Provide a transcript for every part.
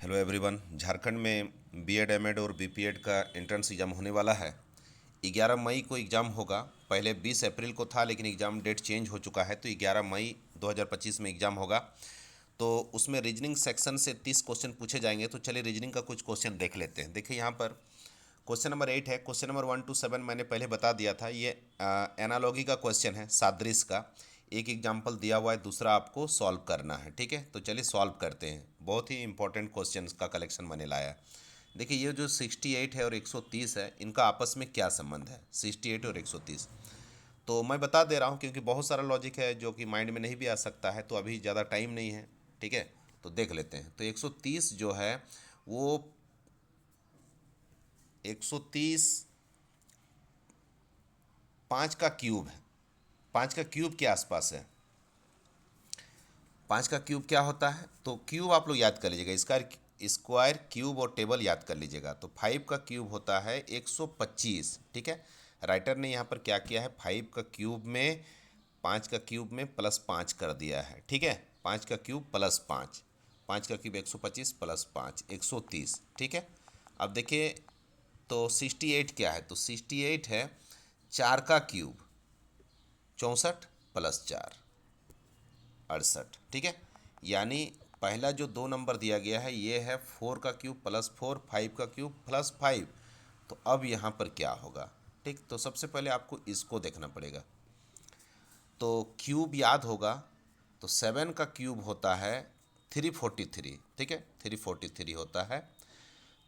Hello everyone. Jharkhand में BEd MEd और BPEd का एंट्रेंस एग्ज़ाम होने वाला है। 11 मई को एग्ज़ाम होगा। पहले 20 अप्रैल को था, लेकिन एग्ज़ाम डेट चेंज हो चुका है, तो 11 मई 2025 में एग्ज़ाम होगा। तो उसमें रीजनिंग सेक्शन से 30 क्वेश्चन पूछे जाएंगे। तो चलिए रीजनिंग का कुछ क्वेश्चन देख लेते हैं। देखिए यहाँ पर क्वेश्चन नंबर 8 है। क्वेश्चन नंबर 1 to 7 मैंने पहले बता दिया था। ये एनालॉगी का क्वेश्चन है, सादृश्य का। एक एग्जाम्पल दिया हुआ है, दूसरा आपको सॉल्व करना है। ठीक है, तो चलिए सॉल्व करते हैं। बहुत ही इंपॉर्टेंट क्वेश्चन का कलेक्शन मैंने लाया है। देखिए ये जो 68 है और 130 है, इनका आपस में क्या संबंध है? 68 और 130 तो मैं बता दे रहा हूँ, क्योंकि बहुत सारा लॉजिक है जो कि माइंड में नहीं भी आ सकता है, तो अभी ज़्यादा टाइम नहीं है। ठीक है, तो देख लेते हैं। तो 130 जो है वो 130 5 का क्यूब है। 5 का क्यूब के आसपास है। 5 का क्यूब क्या होता है? तो क्यूब आप लोग याद कर लीजिएगा, स्क्वायर स्क्वायर क्यूब और टेबल याद कर लीजिएगा। तो 5 का क्यूब होता है 125। ठीक है, राइटर ने यहाँ पर क्या किया है, 5 का क्यूब में 5 का क्यूब में +5 कर दिया है। ठीक है, 5 का क्यूब +5, 5 का क्यूब 125 +5 130। ठीक है, अब देखिए तो 68 क्या है? तो 68 है 4 का क्यूब 64 +4 68। ठीक है, यानी पहला जो 2 नंबर दिया गया है ये है 4 का क्यूब +4, 5 का क्यूब +5। तो अब यहाँ पर क्या होगा? ठीक, तो सबसे पहले आपको इसको देखना पड़ेगा। तो क्यूब याद होगा, तो 7 का क्यूब होता है 343। ठीक है, 343 होता है।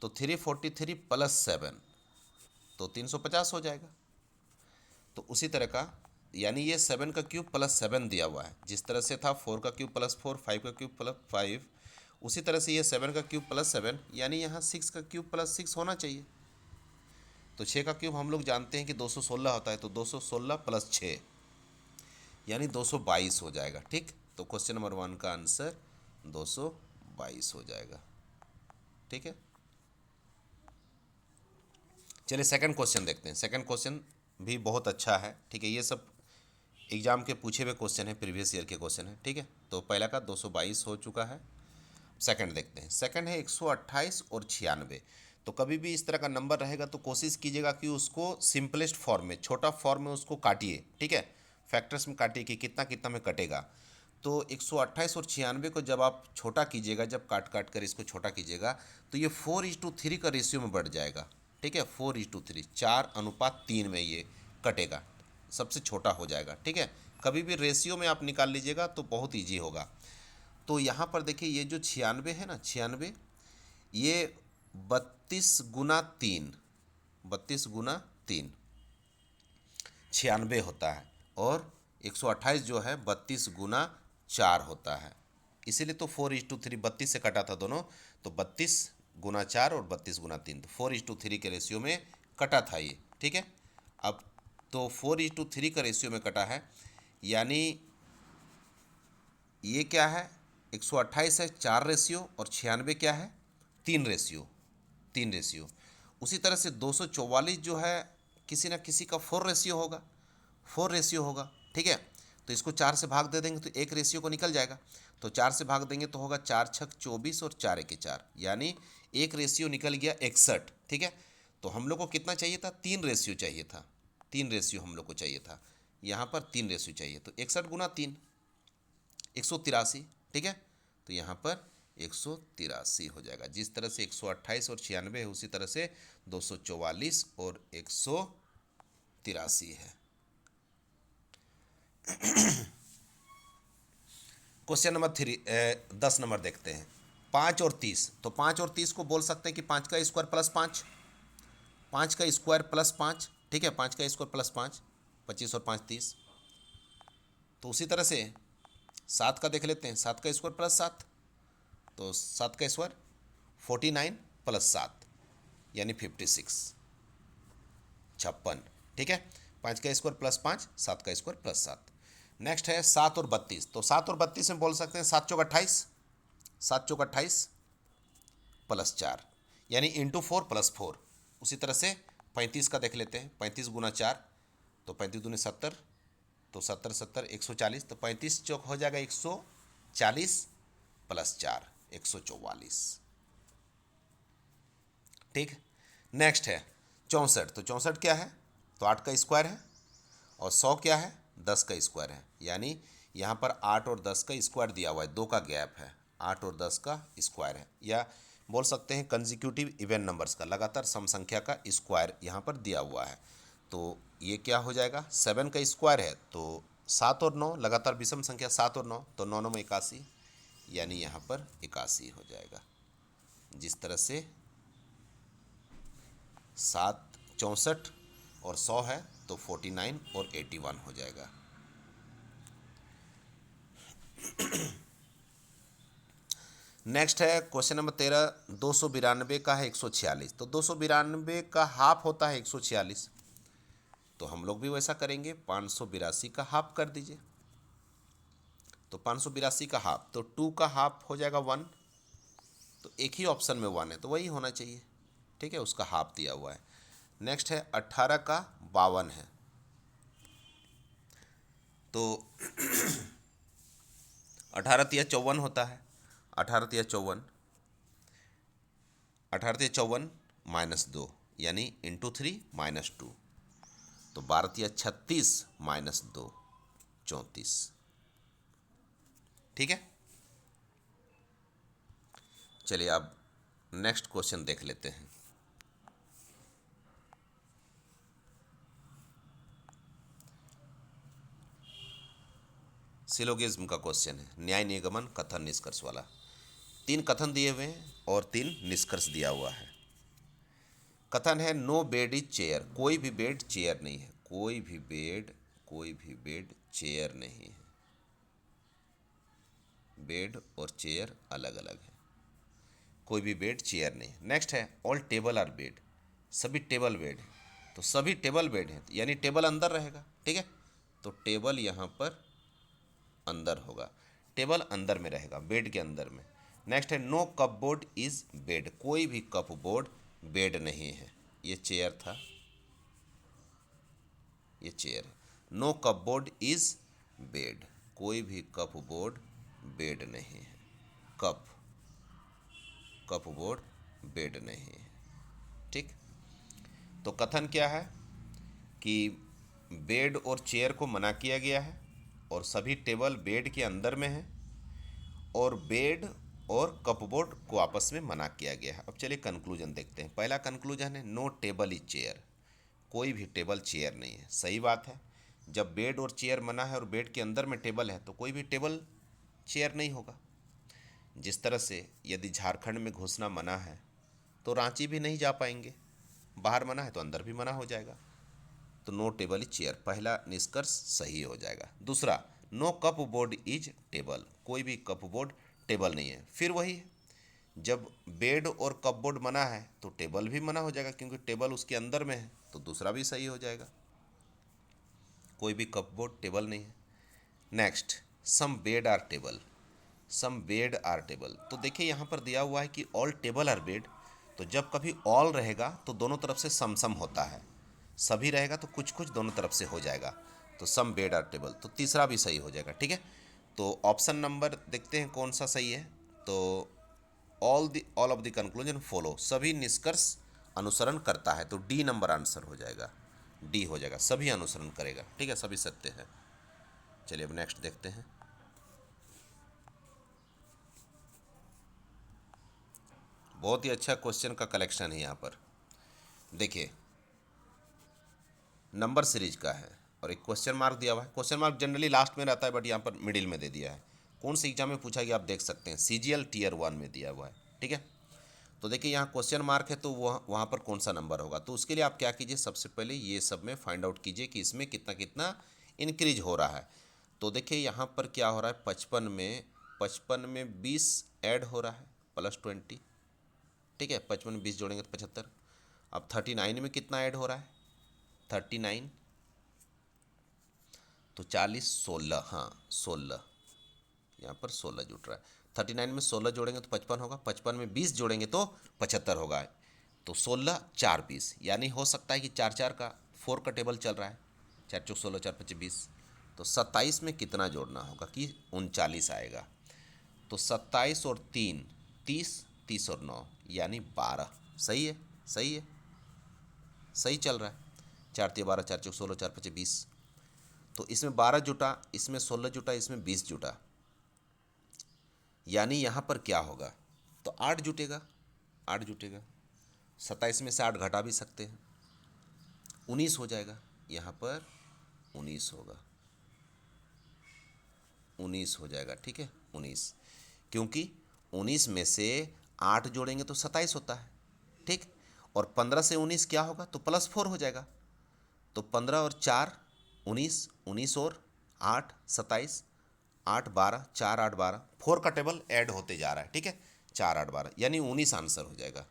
तो 343 +7 तो 350 हो जाएगा। तो उसी तरह का, यानी ये 7 का क्यूब +7 दिया हुआ है। जिस तरह से था 4 का क्यूब +4, 5 का क्यूब +5, उसी तरह से ये 7 का क्यूब +7, यानी यहाँ 6 का क्यूब +6 होना चाहिए। तो 6 का क्यूब हम लोग जानते हैं कि 216 होता है, तो 216 +6 यानी 222 हो जाएगा। ठीक, तो क्वेश्चन नंबर 1 का आंसर 222 हो जाएगा। ठीक है, चलिए सेकंड क्वेश्चन देखते हैं। सेकंड क्वेश्चन भी बहुत अच्छा है। ठीक है, ये सब एग्जाम के पूछे हुए क्वेश्चन है, प्रीवियस ईयर के क्वेश्चन है। ठीक है, तो पहला का 222 हो चुका है। सेकंड देखते हैं। सेकंड है 128 और 96। तो कभी भी इस तरह का नंबर रहेगा तो कोशिश कीजिएगा कि उसको सिंपलेस्ट फॉर्म में, छोटा फॉर्म में उसको काटिए। ठीक है, फैक्टर्स में काटिए कि कितना कितना में कटेगा। तो 128 और 96 को जब आप छोटा कीजिएगा, जब काट काट कर इसको छोटा कीजिएगा, तो ये 4:3 का रेशियो में बढ़ जाएगा। ठीक है, 4:3, 4:3 में ये कटेगा, सबसे छोटा हो जाएगा। ठीक है, कभी भी रेशियो में आप निकाल लीजिएगा तो बहुत ईजी होगा। तो यहाँ पर देखिए ये जो 96 है ना, 96 ये 32 × 3, 32 × 3 96 होता है। और 128 जो है 32 × 4 होता है। इसीलिए तो 4:3, 32 से कटा था दोनों, तो 32 × 4 और 32 × 3, तो 4:3 के रेशियो में कटा था ये। ठीक है, अब तो 4:3 का रेशियो में कटा है, यानी ये क्या है, 128 है 4 रेशियो, और 96 क्या है 3 रेशियो, 3 रेशियो। उसी तरह से 244 जो है किसी ना किसी का 4 रेशियो होगा, 4 रेशियो होगा। ठीक है, तो इसको 4 से भाग दे देंगे तो एक रेशियो को निकल जाएगा। तो 4 से भाग देंगे तो होगा 4×6 24 और 4×1 4, यानी एक रेशियो निकल गया 61। ठीक है, तो हम लोग को कितना चाहिए था? 3 रेशियो चाहिए था। 3 रेशियो हम लोग को चाहिए था, यहाँ पर 3 रेशियो चाहिए, तो 61 × 3 183। ठीक है, तो यहाँ पर 183 हो जाएगा। जिस तरह से 128 और 96 है, उसी तरह से 244 और 183 है। क्वेश्चन नंबर 10 नंबर देखते हैं। 5 और 30, तो 5 और 30 को बोल सकते हैं कि 5 का स्क्वायर +5, 5 का स्क्वायर +5। ठीक है, 5 का स्क्वायर +5, 25 और 5 30। तो उसी तरह से 7 का देख लेते हैं। 7 का स्क्वायर +7, तो 7 का स्क्वायर 49 +7 यानी 56, 56। ठीक है, 5 का स्क्वायर +5, 7 का स्क्वायर +7। नेक्स्ट है 7 और 32, तो 7 और 32 में बोल सकते हैं 7×4 = 28, 7×4 = 28 +4 यानी ×4 +4। उसी तरह से 35 का देख लेते हैं। 35 × 4, तो 35 × 2 = 70, तो 70 70 140, तो 35 चौक हो जाएगा 140 +4 144। ठीक। नेक्स्ट है 64, तो 64 क्या है, तो 8 का स्क्वायर है, और 100 क्या है, 10 का स्क्वायर है। यानी यहाँ पर 8 और 10 का स्क्वायर दिया हुआ है, 2 का गैप है, 8 और 10 का स्क्वायर है, या बोल सकते हैं कंजिक्यूटिव इवन नंबर्स का, लगातार सम संख्या का स्क्वायर यहाँ पर दिया हुआ है। तो ये क्या हो जाएगा, 7 का स्क्वायर है, तो 7 और 9 लगातार विषम संख्या, 7 और 9, तो 9 9 में 81, यानी यहाँ पर 81 हो जाएगा। जिस तरह से 7 64 और 100 है तो 49 और 81 हो जाएगा। नेक्स्ट है क्वेश्चन नंबर 13, 292 का है 146, तो 292 का हाफ होता है 146, तो हम लोग भी वैसा करेंगे, 582 का हाफ कर दीजिए। तो 582 का हाफ, तो 2 का हाफ हो जाएगा 1, तो एक ही ऑप्शन में 1 है तो वही होना चाहिए, ठीक है, उसका हाफ दिया हुआ है। नेक्स्ट है 18 का 52 है, तो 18 तिया 54 होता है, 18 तिया 54, 18 तिया 54 -2, यानी इंटू 3 -2, तो 12 तिया 36 -2 34, ठीक है। चलिए अब नेक्स्ट क्वेश्चन देख लेते हैं। सिलोगिज्म का क्वेश्चन है, न्याय निगमन कथन निष्कर्ष वाला। 3 कथन दिए हुए हैं और 3 निष्कर्ष दिया हुआ है। कथन है नो बेड इज चेयर, कोई भी बेड चेयर नहीं है, कोई भी बेड चेयर नहीं है, बेड और चेयर अलग अलग है, कोई भी बेड चेयर नहीं है। नेक्स्ट है ऑल टेबल आर बेड, सभी टेबल बेड है, तो सभी टेबल बेड है, यानी टेबल अंदर रहेगा, ठीक है, तो टेबल यहाँ पर अंदर होगा, टेबल अंदर में रहेगा, बेड के अंदर में। नेक्स्ट है no cupboard is bed, कोई भी कप बोर्ड बेड नहीं है, ये चेयर था, ये चेयर है। No cupboard is bed, कोई भी कप बोर्ड बेड नहीं है, कप बोर्ड बेड नहीं है, ठीक। तो कथन क्या है कि बेड और चेयर को मना किया गया है और सभी टेबल बेड के अंदर में है, और बेड और कपबोर्ड को आपस में मना किया गया है। अब चलिए कंक्लूजन देखते हैं। पहला कंक्लूजन है नो टेबल इज चेयर, कोई भी टेबल चेयर नहीं है, सही बात है। जब बेड और चेयर मना है और बेड के अंदर में टेबल है तो कोई भी टेबल चेयर नहीं होगा। जिस तरह से यदि झारखंड में घुसना मना है तो रांची भी नहीं जा पाएंगे, बाहर मना है तो अंदर भी मना हो जाएगा, तो नो टेबल इज चेयर, पहला निष्कर्ष सही हो जाएगा। दूसरा no cupboard is table, कोई भी कप बोर्ड टेबल नहीं है, फिर वही है, जब बेड और कप बोर्ड मना है तो टेबल भी मना हो जाएगा, क्योंकि टेबल उसके अंदर में है, तो दूसरा भी सही हो जाएगा, कोई भी कप बोर्ड टेबल नहीं है। Next some bed are table, some bed are table, तो देखिए यहाँ पर दिया हुआ है कि ऑल टेबल आर बेड, तो जब कभी ऑल रहेगा तो दोनों तरफ से सम सम होता है, सभी रहेगा तो कुछ कुछ दोनों तरफ से हो जाएगा, तो सम बेड आर टेबल, तो तीसरा भी सही हो जाएगा, ठीक है। तो ऑप्शन नंबर देखते हैं कौन सा सही है, तो all of the conclusion follow, सभी निष्कर्ष अनुसरण करता है, तो डी नंबर आंसर हो जाएगा, डी हो जाएगा, सभी अनुसरण करेगा, ठीक है, सभी सत्य है। चलिए अब नेक्स्ट देखते हैं। बहुत ही अच्छा क्वेश्चन का कलेक्शन है यहाँ पर, देखिए नंबर सीरीज का है और एक क्वेश्चन मार्क दिया हुआ है। क्वेश्चन मार्क जनरली लास्ट में रहता है, बट यहाँ पर मिडिल में दे दिया है। कौन सी एग्जाम में पूछा गया आप देख सकते हैं, CGL Tier 1 में दिया हुआ है, ठीक है। तो देखिए यहाँ क्वेश्चन मार्क है, तो वहाँ पर कौन सा नंबर होगा, तो उसके लिए आप क्या कीजिए, सबसे पहले ये सब में फाइंड आउट कीजिए कि इसमें कितना कितना इंक्रीज हो रहा है। तो देखिए यहाँ पर क्या हो रहा है, 55 में 20 ऐड हो रहा है +20, ठीक है, 55 में 20 जोड़ेंगे तो 75। अब 39 में कितना ऐड हो रहा है, 39, तो 40 16, हाँ 16, यहाँ पर 16 जुट रहा है। 39 में 16 जोड़ेंगे तो 55 होगा, 55 में 20 जोड़ेंगे तो 75 होगा, तो 16 4 20, यानी हो सकता है कि 4 4 का 4 का टेबल चल रहा है, 4 चौक 16 4 25 20, तो 27 में कितना जोड़ना होगा कि 39 आएगा, तो 27 और 3 30, 30 और 9 यानी 12, सही है। सही है, सही चल रहा है। 4×3 = 12, 4×4 = 16, 4×5 = 20। तो इसमें 12 जुटा, इसमें 16 जुटा, इसमें 20 जुटा, यानी यहाँ पर क्या होगा, तो 8 जुटेगा, 8 जुटेगा। 27 में से 8 घटा भी सकते हैं, 19 हो जाएगा। यहाँ पर 19 होगा, 19 हो जाएगा, ठीक है, 19। क्योंकि 19 में से 8 जोड़ेंगे तो 27 होता है, ठीक। और 15 से 19 क्या होगा, तो +4 हो जाएगा। तो 15 और 4 19, 19 और 8 27, 8 12, 4 8 12, 4 का टेबल ऐड होते जा रहा है, ठीक है। 4 8 12 यानी 19 आंसर हो जाएगा,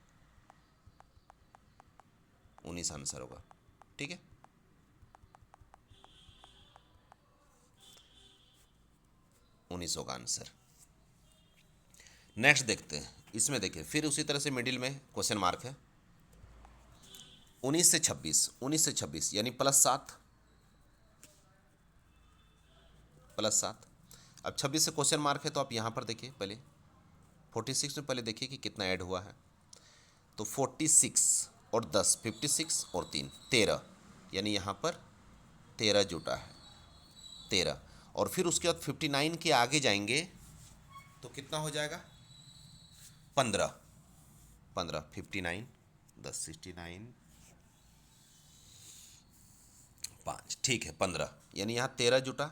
19 आंसर होगा, ठीक है। 19 होगा आंसर। नेक्स्ट देखते हैं, इसमें देखिए फिर उसी तरह से मिडिल में क्वेश्चन मार्क है। 19 से 26, 19 से 26 यानी +7, +7। अब 26 से क्वेश्चन मार्क है, तो आप यहाँ पर देखिए पहले 46 में पहले देखिए कि कितना ऐड हुआ है। तो 46 और 10, 56 और 3 13, यानी यहाँ पर 13 जुटा है, 13। और फिर उसके बाद 59 के आगे जाएंगे तो कितना हो जाएगा, 15, 15 59 10 69 5, ठीक है, 15 यानी यहाँ 13 जुटा,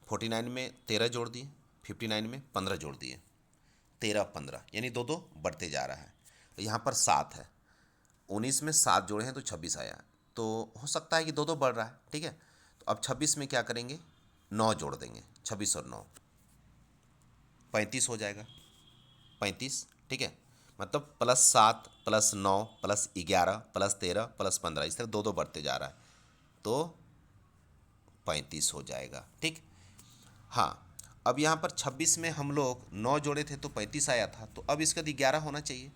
49 में 13 जोड़ दिए, 59 में 15 जोड़ दिए, 13 15 यानी 2 2 बढ़ते जा रहा है। तो यहाँ पर 7 है, 19 में 7 जोड़े हैं तो 26 आया, तो हो सकता है कि 2 2 बढ़ रहा है, ठीक है। तो अब 26 में क्या करेंगे, 9 जोड़ देंगे, 26 और 9 35 हो जाएगा, 35, ठीक है। मतलब +7 +9 +11 +13 +15, इस तरह 2 2 बढ़ते जा रहा है, तो 35 हो जाएगा, ठीक। हाँ, अब यहाँ पर 26 में हम लोग 9 जोड़े थे तो 35 आया था, तो अब इसका 11 होना चाहिए,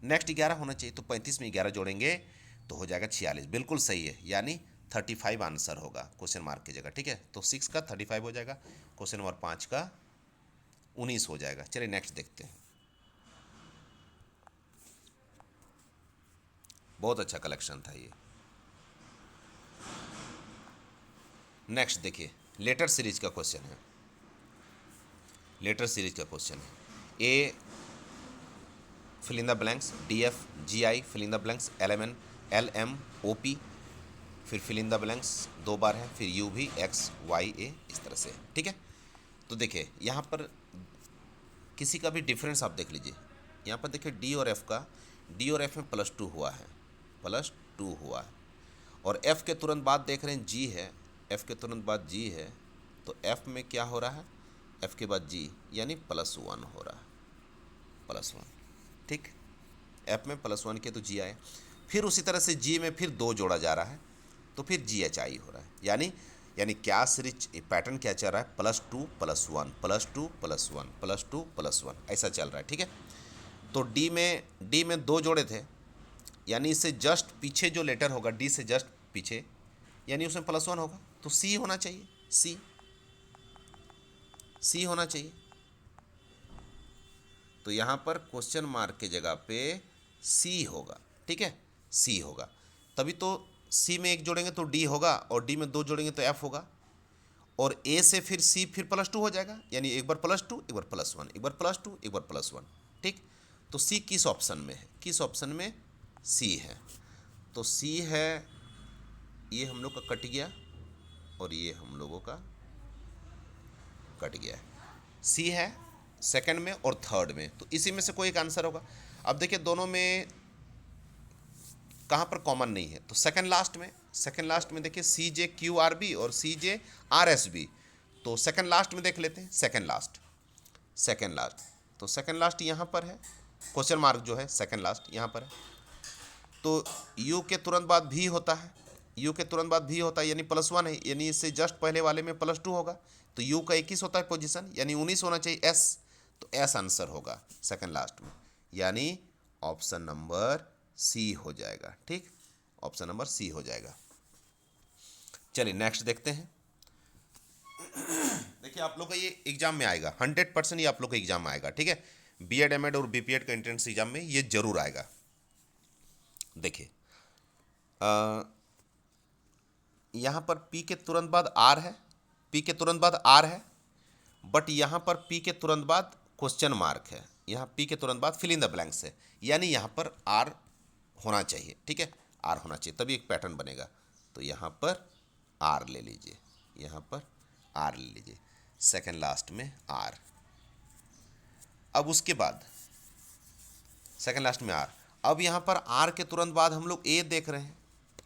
नेक्स्ट 11 होना चाहिए। तो 35 में 11 जोड़ेंगे तो हो जाएगा 46, बिल्कुल सही है, यानी 35 आंसर होगा क्वेश्चन मार्क की जगह, ठीक है। तो 6 का 35 हो जाएगा, क्वेश्चन नंबर 5 का 19 हो जाएगा। चलिए नेक्स्ट देखते हैं। बहुत अच्छा कलेक्शन था ये। नेक्स्ट देखिए, लेटर सीरीज का क्वेश्चन है, लेटर सीरीज का क्वेश्चन है। A fill in the blanks, DF GI fill in the blanks, LMN LM OP, फिर फिल इन द ब्लैंक्स 2 बार है, फिर UV XYA, इस तरह से, ठीक है। तो देखिए यहाँ पर किसी का भी डिफरेंस आप देख लीजिए, यहाँ पर देखिए D और F का, D और F में +2 हुआ है, +2 हुआ है। और F के तुरंत बाद देख रहे हैं G है, F के तुरंत बाद G है, तो F में क्या हो रहा है, F के बाद G यानी +1 हो रहा है, +1, ठीक। F में +1 के तो G आए, फिर उसी तरह से G में फिर 2 जोड़ा जा रहा है, तो फिर GHI हो रहा है। यानी क्या सीरीज पैटर्न क्या चल रहा है, +2 +1 +2 +1 +2 +1 ऐसा चल रहा है, ठीक है। तो D में 2 जोड़े थे, यानी इससे जस्ट पीछे जो लेटर होगा, D से जस्ट पीछे, यानी उसमें +1 होगा, तो C होना चाहिए, C होना चाहिए। तो यहाँ पर क्वेश्चन मार्क की जगह पे C होगा, ठीक है, C होगा। तभी तो C में 1 जोड़ेंगे तो D होगा, और D में 2 जोड़ेंगे तो F होगा, और A से फिर C फिर +2 हो जाएगा, यानी एक बार +2 एक बार +1 एक बार +2 एक बार +1, ठीक। तो C किस ऑप्शन में है, किस ऑप्शन में C है, तो C है, ये हम लोग का कट गया और ये हम लोगों का कट गया है, C है सेकंड में और थर्ड में, तो इसी में से कोई एक आंसर होगा। अब देखिए दोनों में कहाँ पर कॉमन नहीं है, तो सेकंड लास्ट में देखिए CJQRB और CJRSB, तो सेकंड लास्ट में देख लेते हैं, सेकंड लास्ट, तो सेकंड लास्ट यहाँ पर है, क्वेश्चन मार्क जो है सेकंड लास्ट यहाँ पर है। तो U के तुरंत बाद भी होता है, U के तुरंत बाद भी होता है, यानी +1 है, यानी इससे जस्ट पहले वाले में +2 होगा, तो U का 21 होता है पोजीशन, यानी 19 होना चाहिए S, तो S आंसर होगा सेकंड लास्ट में, यानी ऑप्शन नंबर C हो जाएगा, ठीक, ऑप्शन नंबर C हो जाएगा। चलिए नेक्स्ट देखते हैं। देखिए आप लोग का ये एग्जाम में आएगा, 100% ये आप लोग का एग्जाम में आएगा, ठीक है। बीएड एमएड और बीपीएड का एंट्रेंस एग्जाम में ये जरूर आएगा। देखिए यहाँ पर पी के तुरंत बाद आर है, पी के तुरंत बाद आर है, बट यहाँ पर पी के तुरंत बाद क्वेश्चन मार्क है, यहाँ पी के तुरंत बाद फिल इन द ब्लैंक्स है, यानी यहाँ पर आर होना चाहिए। ठीक है, आर होना चाहिए तभी एक पैटर्न बनेगा। तो यहाँ पर आर ले लीजिए, यहाँ पर आर ले लीजिए, सेकंड लास्ट में आर। अब उसके बाद सेकंड लास्ट में आर, अब यहाँ पर आर के तुरंत बाद हम लोग ए देख रहे हैं,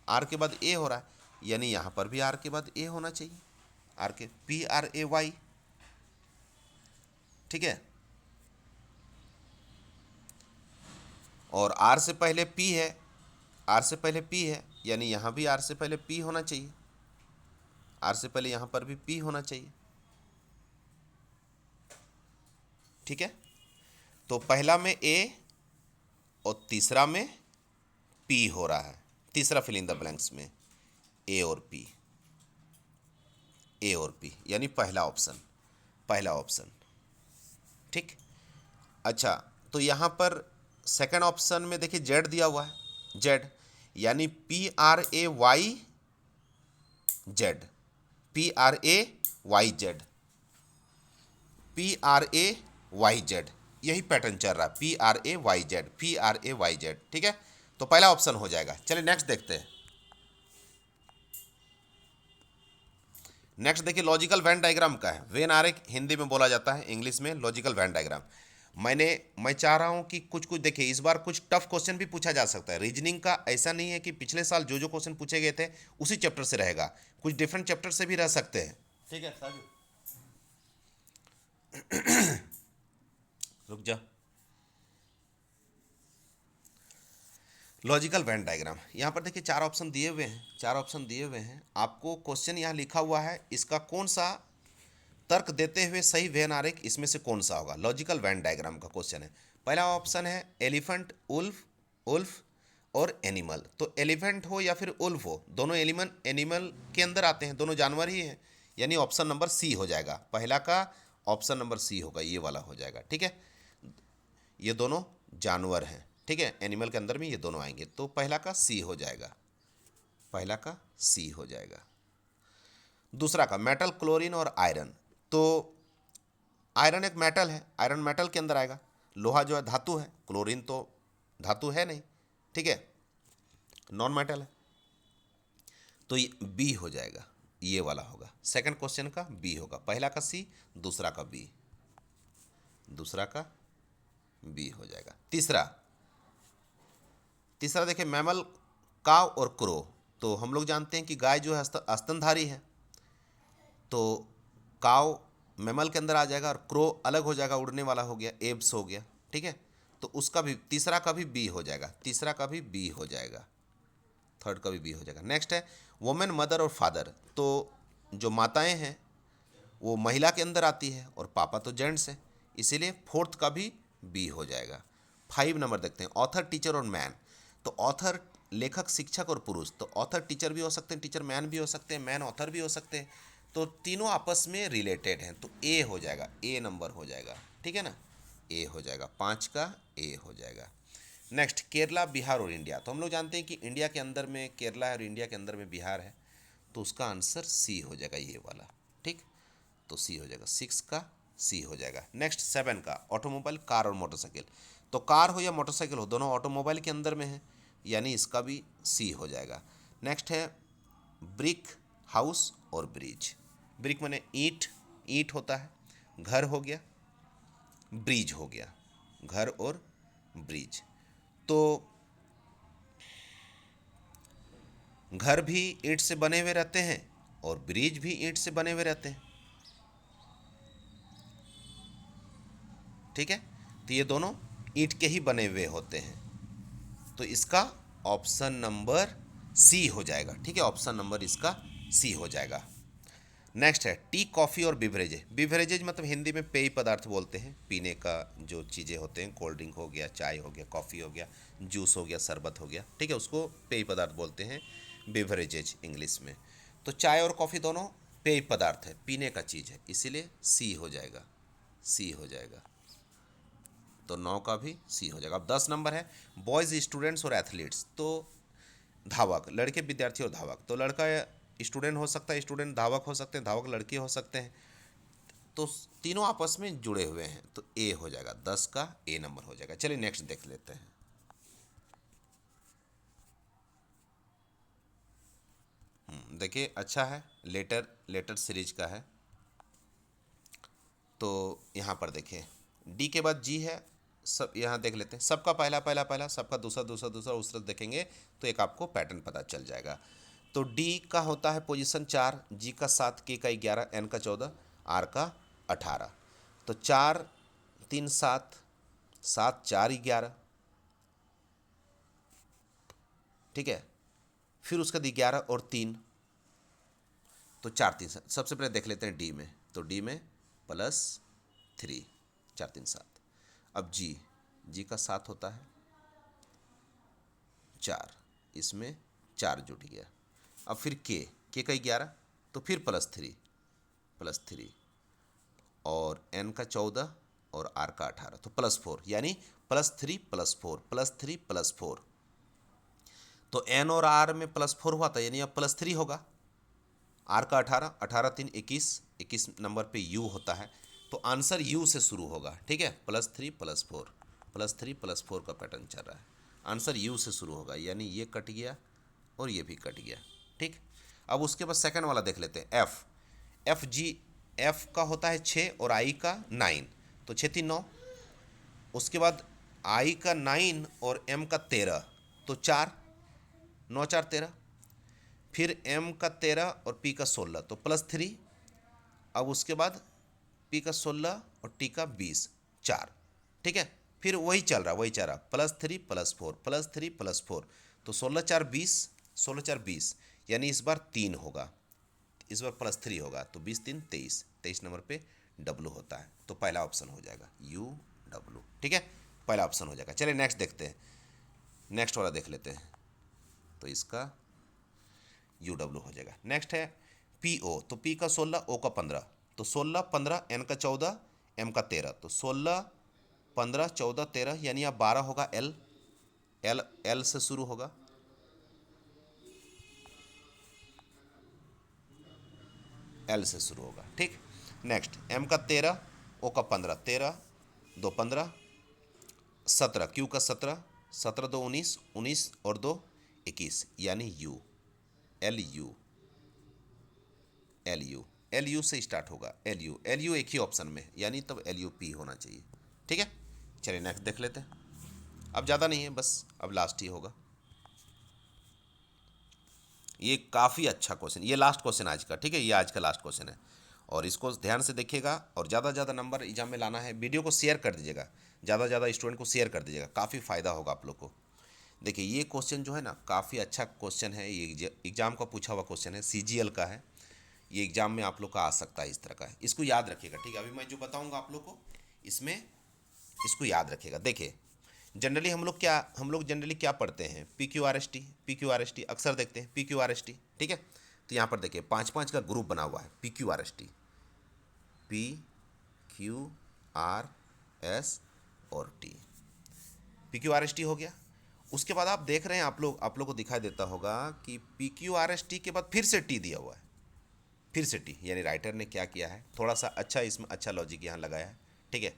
आर के बाद ए हो रहा है, यानी यहाँ पर भी आर के बाद ए होना चाहिए, आर के पी आर ए वाई। ठीक है, और आर से पहले पी है, आर से पहले पी है, यानी यहाँ भी आर से पहले पी होना चाहिए, आर से पहले यहाँ पर भी पी होना चाहिए। ठीक है, तो पहला में ए और तीसरा में पी हो रहा है, तीसरा फिल इन द ब्लैंक्स में ए और पी, ए और पी, यानी पहला ऑप्शन, पहला ऑप्शन। ठीक, अच्छा, तो यहाँ पर सेकंड ऑप्शन में देखिए जेड दिया हुआ है, जेड, यानी P R A Y Z, P R A Y Z, P R A Y Z, यही पैटर्न चल रहा है, P R A Y Z, P R A Y Z. ठीक है, तो पहला ऑप्शन हो जाएगा। चलिए नेक्स्ट देखते हैं। नेक्स्ट देखिए लॉजिकल वेन डायग्राम का है, वेन आरेख हिंदी में बोला जाता है, इंग्लिश में लॉजिकल वेन डायग्राम। मैं चाह रहा हूं कि कुछ कुछ देखिए, इस बार कुछ टफ क्वेश्चन भी पूछा जा सकता है रीजनिंग का। ऐसा नहीं है कि पिछले साल जो जो क्वेश्चन पूछे गए थे उसी चैप्टर से रहेगा, कुछ डिफरेंट चैप्टर से भी रह सकते हैं। ठीक है साजू, रुक जा। लॉजिकल वेन डायग्राम, यहाँ पर देखिए चार ऑप्शन दिए हुए हैं, चार ऑप्शन दिए हुए हैं आपको। क्वेश्चन यहाँ लिखा हुआ है, इसका कौन सा तर्क देते हुए सही वेन आरेख इसमें से कौन सा होगा। लॉजिकल वेन डायग्राम का क्वेश्चन है। पहला ऑप्शन है एलिफेंट, उल्फ, उल्फ और एनिमल। तो एलिफेंट हो या फिर उल्फ हो, दोनों एनिमल के अंदर आते हैं, दोनों जानवर ही हैं, यानी ऑप्शन नंबर सी हो जाएगा। पहला का ऑप्शन नंबर सी होगा, ये वाला हो जाएगा। ठीक है, ये दोनों जानवर हैं। ठीक है, एनिमल के अंदर में ये दोनों आएंगे, तो पहला का सी हो जाएगा, पहला का सी हो जाएगा। दूसरा का मेटल, क्लोरीन और आयरन। तो आयरन एक मेटल है, आयरन मेटल के अंदर आएगा। लोहा जो है धातु है, क्लोरीन तो धातु है नहीं, ठीक है, नॉन मेटल है, तो ये बी हो जाएगा, ये वाला होगा। सेकंड क्वेश्चन का बी होगा, पहला का सी, दूसरा का बी, दूसरा का बी हो जाएगा। तीसरा, तीसरा देखिए मैमल, काव और क्रो। तो हम लोग जानते हैं कि गाय जो है स्तनधारी है, तो काव मैमल के अंदर आ जाएगा और क्रो अलग हो जाएगा, उड़ने वाला हो गया, एब्स हो गया। ठीक है, तो उसका भी, तीसरा का भी बी हो जाएगा, तीसरा का भी बी हो जाएगा, थर्ड का भी बी हो जाएगा। नेक्स्ट है वुमेन, मदर और फादर। तो जो माताएं हैं वो महिला के अंदर आती है और पापा तो जेंट्स है, इसीलिए फोर्थ का भी बी हो जाएगा। 5 नंबर देखते हैं, ऑथर, टीचर और मैन। तो ऑथर लेखक, शिक्षक और पुरुष। तो ऑथर टीचर भी हो सकते हैं, टीचर मैन भी हो सकते हैं, मैन ऑथर भी हो सकते हैं, तो तीनों आपस में रिलेटेड हैं, तो ए हो जाएगा, ए नंबर हो जाएगा। ठीक है ना, ए हो जाएगा, 5 का ए हो जाएगा। नेक्स्ट केरला, बिहार और इंडिया। तो हम लोग जानते हैं कि इंडिया के अंदर में केरला है और इंडिया के अंदर में बिहार है, तो उसका आंसर सी हो जाएगा, ये वाला। ठीक, तो सी हो जाएगा, 6 का सी हो जाएगा। नेक्स्ट 7 का ऑटोमोबाइल, कार और मोटरसाइकिल। तो कार हो या मोटरसाइकिल हो, दोनों ऑटोमोबाइल के अंदर में है, यानी इसका भी सी हो जाएगा। नेक्स्ट है ब्रिक, हाउस और ब्रिज। ब्रिक माने ईंट, ईंट होता है, घर हो गया, ब्रिज हो गया, घर और ब्रिज। तो घर भी ईंट से बने हुए रहते हैं और ब्रिज भी ईंट से बने हुए रहते हैं। ठीक है, तो ये दोनों ईंट के ही बने हुए होते हैं, तो इसका ऑप्शन नंबर सी हो जाएगा। ठीक है, ऑप्शन नंबर इसका सी हो जाएगा। नेक्स्ट है टी, कॉफ़ी और बिवरेजेज। बिवरेजेज मतलब हिंदी में पेय पदार्थ बोलते हैं, पीने का जो चीज़ें होते हैं, कोल्ड ड्रिंक हो गया, चाय हो गया, कॉफ़ी हो गया, जूस हो गया, शरबत हो गया। ठीक है, उसको पेय पदार्थ बोलते हैं, बिवरेजेज इंग्लिश में। तो चाय और कॉफ़ी दोनों पेय पदार्थ है, पीने का चीज़ है, इसीलिए सी हो जाएगा, सी हो जाएगा। तो 9 का भी सी हो जाएगा। अब 10 नंबर है बॉयज़ स्टूडेंट्स और एथलीट्स, तो धावक, लड़के विद्यार्थी और धावक, तो लड़का स्टूडेंट हो सकता है, स्टूडेंट धावक हो सकते हैं, धावक लड़के हो सकते हैं, तो तीनों आपस में जुड़े हुए हैं, तो ए हो जाएगा, 10 का ए नंबर हो जाएगा। चलिए नेक्स्ट देख लेते हैं। देखिए अच्छा है, लेटर लेटर सीरीज का है। तो यहाँ पर देखिए डी के बाद जी है, सब यहाँ देख लेते हैं, सबका पहला पहला पहला, सबका दूसरा दूसरा दूसरा, उस तरह देखेंगे तो एक आपको पैटर्न पता चल जाएगा। तो डी का होता है पोजीशन 4, जी का 7, के का 11, एन का 14, आर का 18। तो 4 3 7, 7 4 11, ठीक है। फिर उसका 11 और 3, तो 4 3 7। सबसे पहले देख लेते हैं डी में, तो डी में +3, 4 3 7। अब जी, जी का 7 होता है 4, इसमें 4 जुट गया। अब फिर के का 11, तो फिर +3 और एन का 14 और आर का 18, तो +4, यानी +3 +4 +3 +4। तो एन और आर में +4 हुआ था, यानी अब +3 होगा। आर का 18, 18 3 21, 21 नंबर पे यू होता है, तो आंसर यू से शुरू होगा, ठीक है। +3 +4 +3 +4 का पैटर्न चल रहा है, आंसर यू से शुरू होगा, यानी ये कट गया और ये भी कट गया, ठीक। अब उसके बाद सेकंड वाला देख लेते हैं, एफ का होता है 6 और आई का 9, तो 6 3 9। उसके बाद आई का 9 और एम का 13, तो 4 9 4 13। फिर एम का 13 और पी का 16, तो +3। अब उसके बाद पी का 16 और टी का 20, 4, ठीक है। फिर वही चल रहा +3 +4 +3 +4, तो 16 4 20, 16 4 20, यानी इस बार 3 होगा, इस बार +3 होगा, तो 20 3 23, 23 नंबर पे डब्लू होता है, तो पहला ऑप्शन हो जाएगा यू डब्लू, ठीक है, पहला ऑप्शन हो जाएगा। चलिए नेक्स्ट देखते हैं, नेक्स्ट वाला देख लेते हैं, तो इसका यू डब्लू हो जाएगा। नेक्स्ट है पी ओ, तो पी का 16, ओ का 15, तो 16 15, एन का 14, एम का 13, तो 16 15 14 13, यानी अब 12 होगा। एल एल एल से शुरू होगा, एल से शुरू होगा, ठीक। नेक्स्ट एम का 13, ओ का 15, 13 2 15, 17, क्यू का 17, 17 2 19, 19 और 2 21, यानी you, L U L U L U से स्टार्ट होगा, एल यू एक ही ऑप्शन में, यानी तब एल यू पी होना चाहिए, ठीक है। चलिए नेक्स्ट देख लेते हैं, अब ज़्यादा नहीं है, बस अब लास्ट ही होगा। ये काफ़ी अच्छा क्वेश्चन, ये लास्ट क्वेश्चन आज का, ठीक है, ये आज का लास्ट क्वेश्चन है, और इसको ध्यान से देखिएगा, और ज़्यादा ज़्यादा नंबर एग्जाम में लाना है। वीडियो को शेयर कर दीजिएगा, ज़्यादा ज़्यादा स्टूडेंट को शेयर कर दीजिएगा, काफ़ी फ़ायदा होगा आप लोग को। देखिए ये क्वेश्चन जो है ना, काफ़ी अच्छा क्वेश्चन है, ये एग्जाम का पूछा हुआ क्वेश्चन है, सीजीएल का है, ये एग्जाम में आप लोग का आ सकता है, इस तरह का है, इसको याद रखिएगा, ठीक है। अभी मैं जो बताऊँगा आप लोग को, इसमें इसको याद रखिएगा। देखिए जनरली हम लोग जनरली क्या पढ़ते हैं, P Q R S T अक्सर देखते हैं, PQRST, ठीक है। तो यहाँ पर देखिए 5 5 का ग्रुप बना हुआ है, PQRST, PQRS और टी, PQRST हो गया। उसके बाद आप देख रहे हैं, आप लोग को दिखाई देता होगा कि PQRST के बाद फिर से टी दिया हुआ है, फिर से टी, यानी राइटर ने क्या किया है, थोड़ा सा अच्छा इसमें अच्छा लॉजिक यहाँ लगाया है, ठीक है।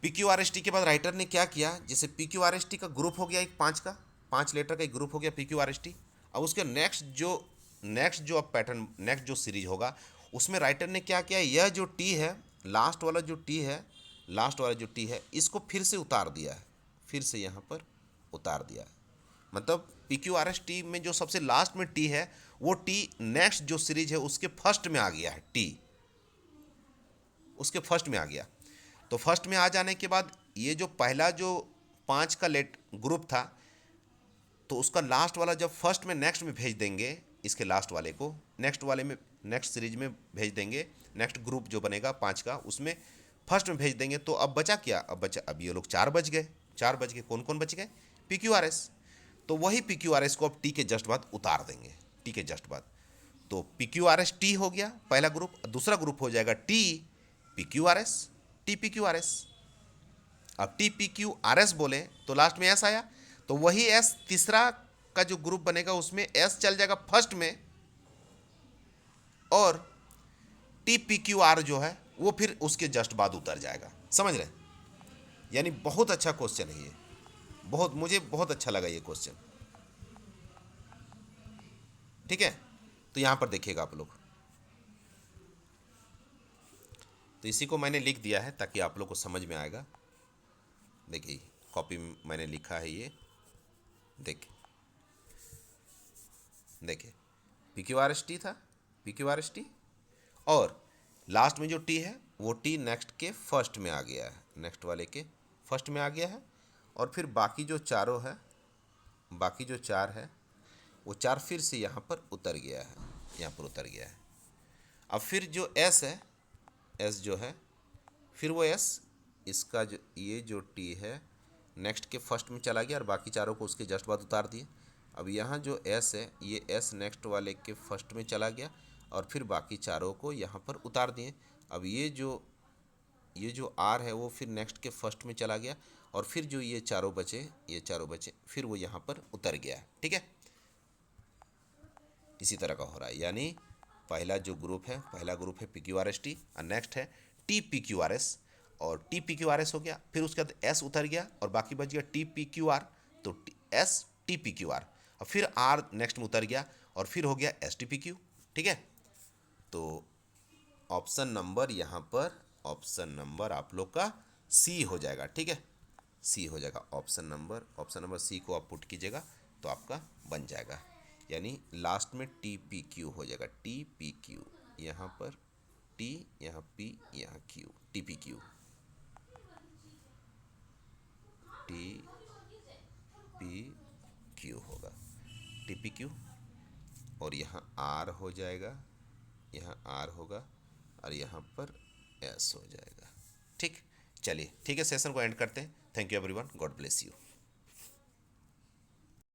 PQRST के बाद राइटर ने क्या किया, जैसे PQRST का ग्रुप हो गया एक 5 का, 5 लेटर का एक ग्रुप हो गया PQRST। अब उसके नेक्स्ट जो अब पैटर्न, नेक्स्ट जो सीरीज होगा, उसमें राइटर ने क्या किया, यह जो टी है, लास्ट वाला जो टी है, लास्ट वाला जो टी है, इसको फिर से उतार दिया है, फिर से यहाँ पर उतार दिया है। मतलब PQRST में जो सबसे लास्ट में टी है, वो टी नेक्स्ट जो सीरीज है उसके फर्स्ट में आ गया है, टी उसके फर्स्ट में आ गया। तो फर्स्ट में आ जाने के बाद ये जो पहला जो 5 का लेट ग्रुप था, तो उसका लास्ट वाला जब फर्स्ट में नेक्स्ट में भेज देंगे, इसके लास्ट वाले को नेक्स्ट वाले में, नेक्स्ट सीरीज में भेज देंगे, नेक्स्ट ग्रुप जो बनेगा 5 का, उसमें फर्स्ट में भेज देंगे, तो अब बचा क्या, अब ये लोग 4 बच गए, 4 बच गए, कौन कौन बच गए, PQRS। तो वही PQRS को अब टी के जस्ट बाद उतार देंगे, टी के जस्ट बाद, तो PQRS टी हो गया पहला ग्रुप, दूसरा ग्रुप हो जाएगा टी PQRS, टी PQRS, अब T P Q R S बोले तो लास्ट में एस आया, तो वही एस तीसरा का जो ग्रुप बनेगा उसमें एस चल जाएगा फर्स्ट में, और टी पी क्यू आर जो है वो फिर उसके जस्ट बाद उतर जाएगा। समझ रहे हैं? यानी बहुत अच्छा क्वेश्चन है ये, बहुत, मुझे बहुत अच्छा लगा ये क्वेश्चन। ठीक है, तो यहां पर देखिएगा आप लोग, तो इसी को मैंने लिख दिया है ताकि आप लोग को समझ में आएगा। देखिए कॉपी में मैंने लिखा है ये, देखिए देखिए P Q R S T था, P Q R S T, और लास्ट में जो टी है वो टी नेक्स्ट के फर्स्ट में आ गया है, नेक्स्ट वाले के फर्स्ट में आ गया है, और फिर बाकी जो चारों है, बाकी जो चार है वो चार फिर से यहाँ पर उतर गया है, यहाँ पर उतर गया है। अब फिर जो एस है, एस जो है, फिर वो एस इसका जो ये जो टी है नेक्स्ट के फर्स्ट में चला गया और बाकी चारों को उसके जस्ट बाद उतार दिए। अब यहाँ जो एस है ये एस नेक्स्ट वाले के फर्स्ट में चला गया और फिर बाकी चारों को यहाँ पर उतार दिए। अब ये जो आर है वो फिर नेक्स्ट के फर्स्ट में चला गया और फिर जो ये चारों बचे फिर वो यहाँ पर उतर गया है। ठीक है, इसी तरह का हो रहा है, यानी पहला जो ग्रुप है, पहला ग्रुप है P Q R S T और नेक्स्ट है T P Q R S, और T P Q R S हो गया, फिर उसके बाद एस उतर गया और बाकी बच गया टी पी क्यू आर, तो S T P Q are, और फिर आर नेक्स्ट में उतर गया और फिर हो गया एस टी पी क्यू। ठीक है, तो ऑप्शन नंबर यहाँ पर, ऑप्शन नंबर आप लोग का सी हो जाएगा। ठीक है, सी हो जाएगा ऑप्शन नंबर सी को आप पुट कीजिएगा तो आपका बन जाएगा, यानी लास्ट में टी पी क्यू हो जाएगा, टी पी क्यू, यहाँ पर टी, यहाँ पी, यहाँ Q, T P Q, T P Q होगा, टी पी क्यू, और यहाँ आर हो जाएगा, यहाँ आर होगा और यहाँ पर एस हो जाएगा। ठीक, चलिए ठीक है, सेशन को एंड करते हैं। Thank you everyone, God bless you.